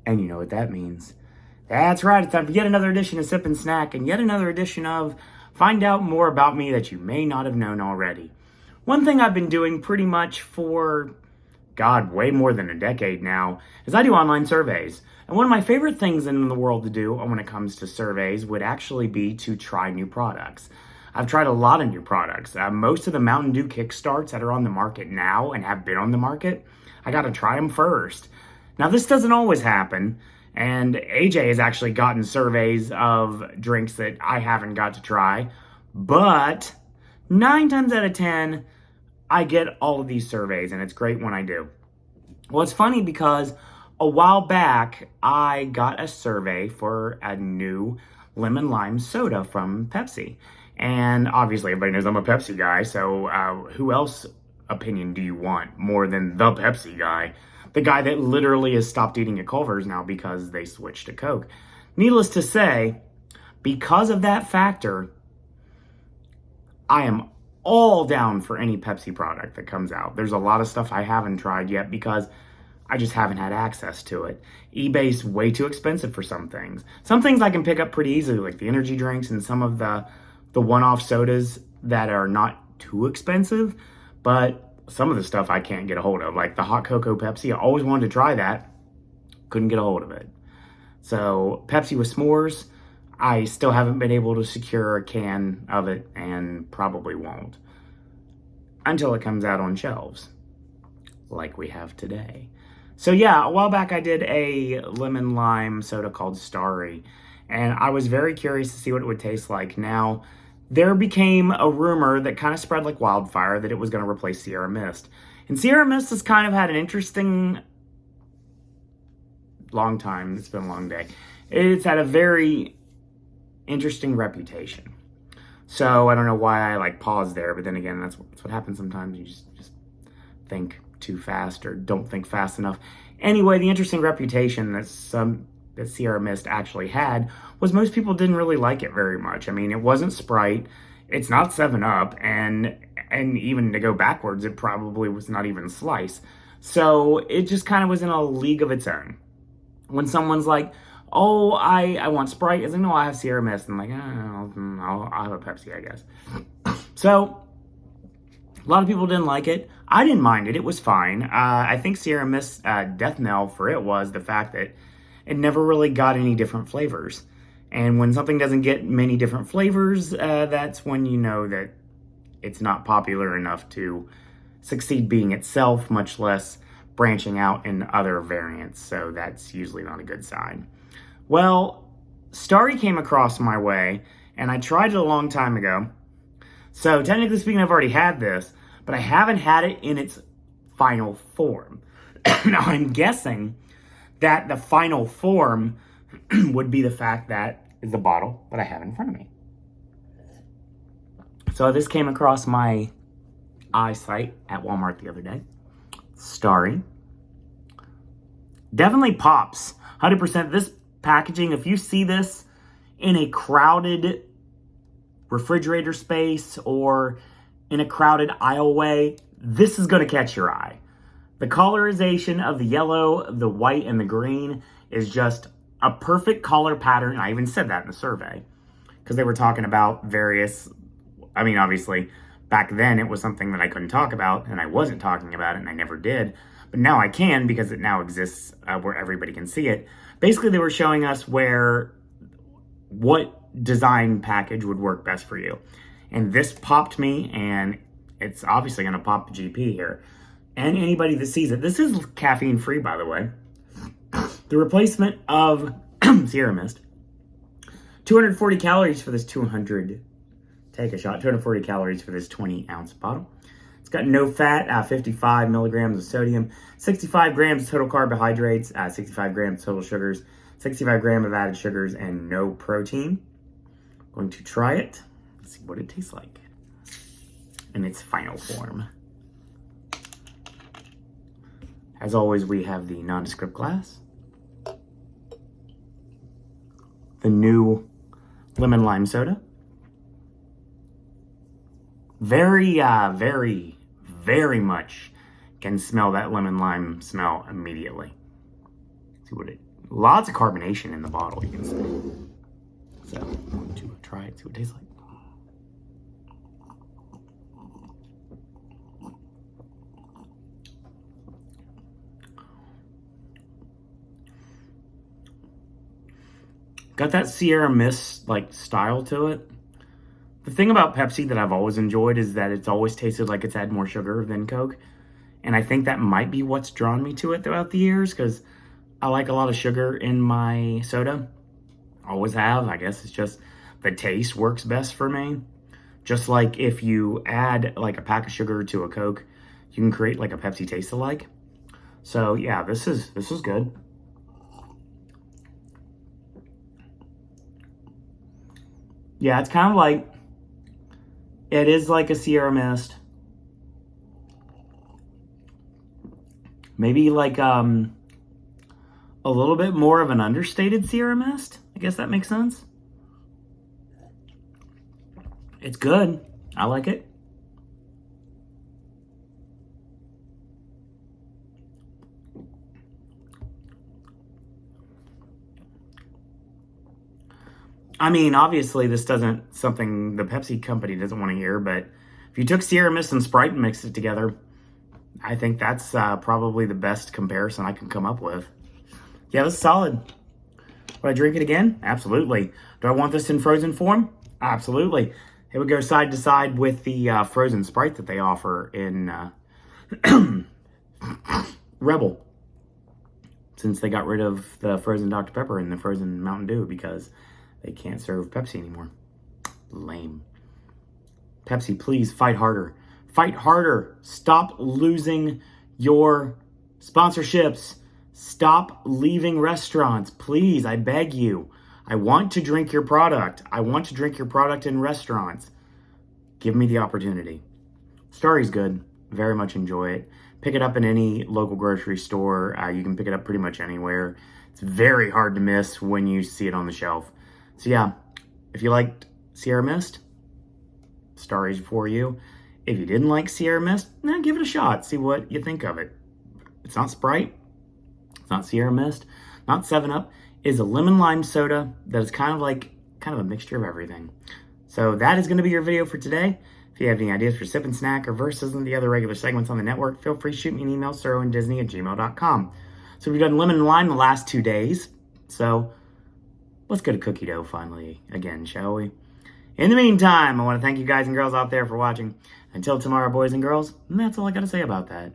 And you know what that means. That's right, it's time for yet another edition of Sip and Snack and yet another edition of Find Out More About Me That You May Not Have Known Already. One thing I've been doing pretty much for, God, way more than a decade now, is I do online surveys. And one of my favorite things in the world to do when it comes to surveys would actually be to try new products. I've tried a lot of new products. Most of the Mountain Dew Kickstarts that are on the market now and have been on the market, I gotta try them first. Now, this doesn't always happen, and AJ has actually gotten surveys of drinks that I haven't got to try, but 9 times out of 10, I get all of these surveys, and it's great when I do. Well, it's funny because a while back, I got a survey for a new lemon lime soda from Pepsi. And obviously, everybody knows I'm a Pepsi guy, so who else opinion do you want more than the Pepsi guy? The guy that literally has stopped eating at Culver's now because they switched to Coke. Needless to say, because of that factor, I am all down for any Pepsi product that comes out. There's a lot of stuff I haven't tried yet because I just haven't had access to it. eBay's way too expensive for some things. Some things I can pick up pretty easily, like the energy drinks and some of the one-off sodas that are not too expensive, but some of the stuff I can't get a hold of, like the hot cocoa Pepsi. I always wanted to try that. Couldn't get a hold of it. So Pepsi with s'mores, I still haven't been able to secure a can of it and probably won't until it comes out on shelves like we have today. So yeah, a while back I did a lemon lime soda called Starry, and I was very curious to see what it would taste like. Now, there became a rumor that kind of spread like wildfire that it was going to replace Sierra Mist. And Sierra Mist has kind of had an interesting long time. It's been a long day. It's had a very interesting reputation. So I don't know why I paused there, but then again, that's what happens sometimes. You just think too fast or don't think fast enough. Anyway, the interesting reputation that Sierra Mist actually had was most people didn't really like it very much. I mean, it wasn't Sprite, it's not 7-Up, and even to go backwards, it probably was not even Slice. So it just kind of was in a league of its own. When someone's like, oh, I want Sprite, it's like, no, I have Sierra Mist. I'm like, I'll have a Pepsi, I guess. So a lot of people didn't like it. I didn't mind it. It was fine. I think Sierra Mist's death knell for it was the fact that it never really got any different flavors. And when something doesn't get many different flavors, that's when you know that it's not popular enough to succeed being itself, much less branching out in other variants. So that's usually not a good sign. Well, Starry came across my way, and I tried it a long time ago. So technically speaking, I've already had this, but I haven't had it in its final form. Now, I'm guessing that the final form would be the fact that is the bottle that I have in front of me. So this came across my eyesight at Walmart the other day. Starry. Definitely pops. 100%. This packaging, if you see this in a crowded refrigerator space or in a crowded aisleway, this is going to catch your eye. The colorization of the yellow, the white, and the green is just a perfect color pattern. I even said that in the survey because they were talking about various, I mean, obviously, back then it was something that I couldn't talk about, and I wasn't talking about it, and I never did. But now I can because it now exists where everybody can see it. Basically, they were showing us what design package would work best for you. And this popped me, and it's obviously going to pop the GP here. And anybody that sees it. This is caffeine-free, by the way. The replacement of Sierra Mist. 240 calories for this 240 calories for this 20-ounce bottle. It's got no fat, 55 milligrams of sodium, 65 grams total carbohydrates, 65 grams total sugars, 65 grams of added sugars, and no protein. Going to try it. Let's see what it tastes like in its final form. As always, we have the nondescript glass, the new lemon lime soda. Very much can smell that lemon lime smell immediately. See what it Lots of carbonation in the bottle, you can see. So, I'm going to try it, see what it tastes like. Got that Sierra Mist like style to it. The thing about Pepsi that I've always enjoyed is that it's always tasted like it's had more sugar than Coke. And I think that might be what's drawn me to it throughout the years, because I like a lot of sugar in my soda. Always have. I guess it's just the taste works best for me. Just like if you add like a pack of sugar to a Coke, you can create like a Pepsi taste alike. So yeah, this is good. Yeah, it's kind of like, it is like a Sierra Mist. Maybe like a little bit more of an understated Sierra Mist. I guess that makes sense. It's good. I like it. I mean, obviously, this doesn't something the Pepsi company doesn't want to hear, but if you took Sierra Mist and Sprite and mixed it together, I think that's probably the best comparison I can come up with. Yeah, this is solid. Would I drink it again? Absolutely. Do I want this in frozen form? Absolutely. It would go side to side with the frozen Sprite that they offer in Rebel, since they got rid of the frozen Dr. Pepper and the frozen Mountain Dew because they can't serve Pepsi anymore. Lame. Pepsi, please fight harder. Fight harder. Stop losing your sponsorships. Stop leaving restaurants. Please, I beg you. I want to drink your product. I want to drink your product in restaurants. Give me the opportunity. Starry's good. Very much enjoy it. Pick it up in any local grocery store. You can pick it up pretty much anywhere. It's very hard to miss when you see it on the shelf. So yeah, if you liked Sierra Mist, Starry's for you. If you didn't like Sierra Mist, give it a shot. See what you think of it. It's not Sprite. It's not Sierra Mist. Not 7-Up. It is a lemon lime soda that is kind of a mixture of everything. So that is going to be your video for today. If you have any ideas for Sip and Snack or versus and the other regular segments on the network, feel free to shoot me an email, sirowandisney@gmail.com. So we've done lemon and lime the last 2 days. So let's go to cookie dough finally again, shall we? In the meantime, I want to thank you guys and girls out there for watching. Until tomorrow, boys and girls, that's all I got to say about that.